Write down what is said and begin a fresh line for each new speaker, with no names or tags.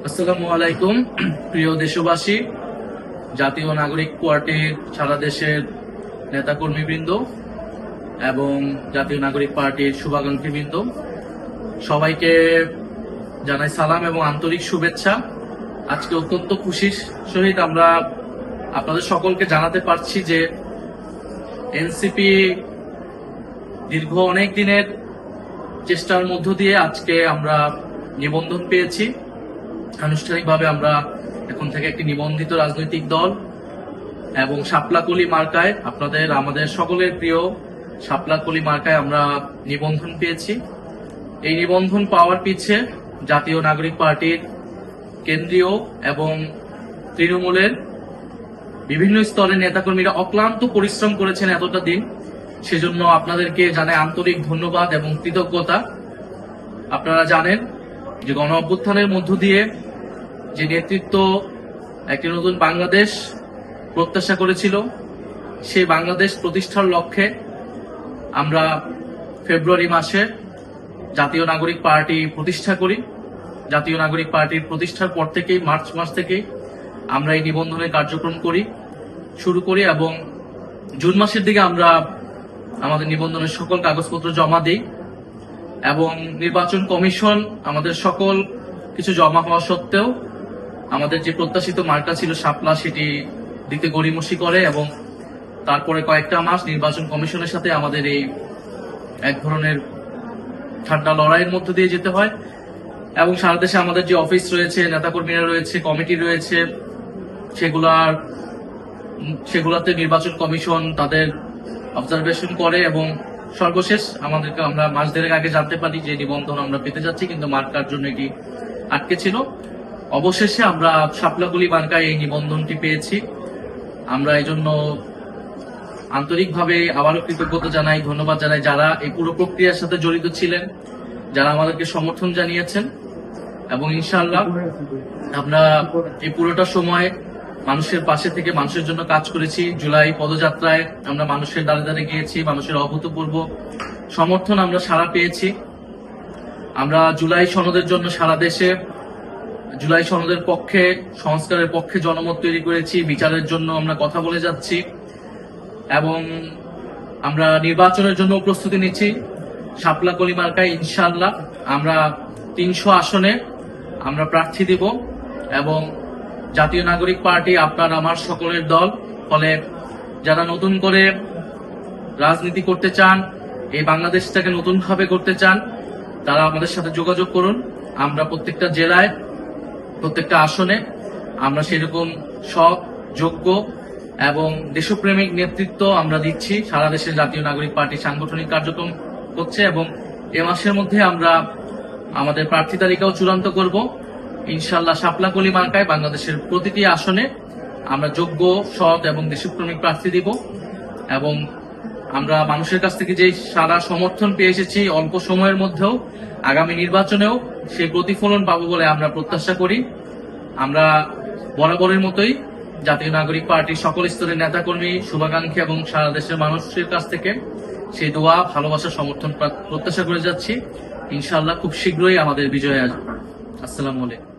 আসসালামু আলাইকুম। প্রিয় দেশবাসী, জাতীয় নাগরিক পার্টির সারা দেশের নেতাকর্মীবৃন্দ এবং জাতীয় নাগরিক পার্টির শুভাকাঙ্ক্ষীবৃন্দ, সবাইকে জানাই সালাম এবং আন্তরিক শুভেচ্ছা। আজকে অত্যন্ত খুশির সহিত আমরা আপনাদের সকলকে জানাতে পারছি যে এনসিপি দীর্ঘ অনেক দিনের চেষ্টার মধ্য দিয়ে আজকে আমরা নিবন্ধন পেয়েছি। আনুষ্ঠানিকভাবে আমরা এখন থেকে একটি নিবন্ধিত রাজনৈতিক দল এবং শাপলাকলি মার্কায়, আমাদের সকলের প্রিয় শাপলাকলি মার্কায় আমরা নিবন্ধন পেয়েছি। এই নিবন্ধন পাওয়ার পিছে জাতীয় নাগরিক পার্টির কেন্দ্রীয় এবং তৃণমূলের বিভিন্ন স্তরের নেতাকর্মীরা অক্লান্ত পরিশ্রম করেছেন এতটা দিন। সেজন্য আপনাদেরকে জানাই আন্তরিক ধন্যবাদ এবং কৃতজ্ঞতা। আপনারা জানেন যে গণ অভ্যুত্থানের মধ্য দিয়ে যে নেতৃত্ব একটি নতুন বাংলাদেশ প্রত্যাশা করেছিল, সেই বাংলাদেশ প্রতিষ্ঠার লক্ষ্যে আমরা ফেব্রুয়ারি মাসে জাতীয় নাগরিক পার্টি প্রতিষ্ঠা করি। জাতীয় নাগরিক পার্টির প্রতিষ্ঠার পর থেকেই, মার্চ মাস থেকেই আমরা এই নিবন্ধনের কার্যক্রম শুরু করি এবং জুন মাসের দিকে আমরা আমাদের নিবন্ধনের সকল কাগজপত্র জমা দিই এবং নির্বাচন কমিশন আমাদের সকল কিছু জমা হওয়া সত্ত্বেও আমাদের যে প্রত্যাশিত মার্কা ছিল শাপলা, সেটি দিতে গড়িমসি করে এবং তারপরে কয়েকটা মাস নির্বাচন কমিশনের সাথে আমাদের এই এক ধরনের ঠান্ডা লড়াইয়ের মধ্য দিয়ে যেতে হয় এবং সারা দেশে আমাদের যে অফিস রয়েছে, নেতাকর্মীরা রয়েছে, কমিটি রয়েছে, সেগুলাতে নির্বাচন কমিশন তাদের অবজারভেশন করে এবং সর্বশেষ আমরা মাস দেড়েক আগে জানতে পারি যে নিবন্ধন আমরা পেতে যাচ্ছি, কিন্তু মার্কার জন্য এটি আটকে ছিল। অবশেষে আমরা শাপলাকলি মার্কায় এই নিবন্ধনটি পেয়েছি। আমরা এই জন্য আন্তরিকভাবে আবারও কৃতজ্ঞতা জানাই, ধন্যবাদ জানাই যারা এই পুরো প্রক্রিয়ার সাথে জড়িত ছিলেন, যারা আমাদেরকে সমর্থন জানিয়েছেন এবং ইনশাআল্লাহ আমরা এই পুরোটা সময় মানুষের পাশে থেকে মানুষের জন্য কাজ করেছি। জুলাই পদযাত্রায় আমরা মানুষের দ্বারে দ্বারে গিয়েছি, মানুষের অভূতপূর্ব সমর্থন আমরা সাড়া পেয়েছি। আমরা জুলাই সনদের জন্য সারা দেশে জুলাই সনদের পক্ষে, সংস্কারের পক্ষে জনমত তৈরি করেছি। বিচারের জন্য আমরা কথা বলে যাচ্ছি এবং আমরা নির্বাচনের জন্য প্রস্তুতি নিচ্ছি। শাপলাকলি মার্কায় ইনশাআল্লাহ আমরা 300 আসনে আমরা প্রার্থী দিব এবং জাতীয় নাগরিক পার্টি আপনার আমার সকলের দল। ফলে যারা নতুন করে রাজনীতি করতে চান, এই বাংলাদেশটাকে নতুনভাবে করতে চান, তারা আমাদের সাথে যোগাযোগ করুন। আমরা প্রত্যেকটা জেলায়, প্রত্যেকটা আসনে আমরা সেরকম সৎ, যোগ্য এবং দেশপ্রেমিক নেতৃত্ব আমরা দিচ্ছি। সারা দেশে জাতীয় নাগরিক পার্টি সাংগঠনিক কার্যক্রম হচ্ছে এবং এ মাসের মধ্যে আমরা আমাদের প্রার্থী তালিকাও চূড়ান্ত করব। ইনশাআল্লাহ শাপলাকলি মার্কায় বাংলাদেশের প্রতিটি আসনে আমরা যোগ্য, সৎ এবং দেশপ্রেমিক প্রার্থী দিব এবং আমরা মানুষের কাছ থেকে যে সারা সমর্থন পেয়ে এসেছি অল্প সময়ের মধ্যেও, আগামী নির্বাচনেও সেই প্রতিফলন পাবো বলে আমরা প্রত্যাশা করি। আমরা বরাবরের মতোই জাতীয় নাগরিক পার্টির সকল স্তরের নেতাকর্মী, শুভাকাঙ্ক্ষী এবং সারা দেশের মানুষের কাছ থেকে সেই দোয়া, ভালোবাসা, সমর্থন প্রত্যাশা করে যাচ্ছি। ইনশাআল্লাহ খুব শীঘ্রই আমাদের বিজয় আসবে। আসসালামু আলাইকুম।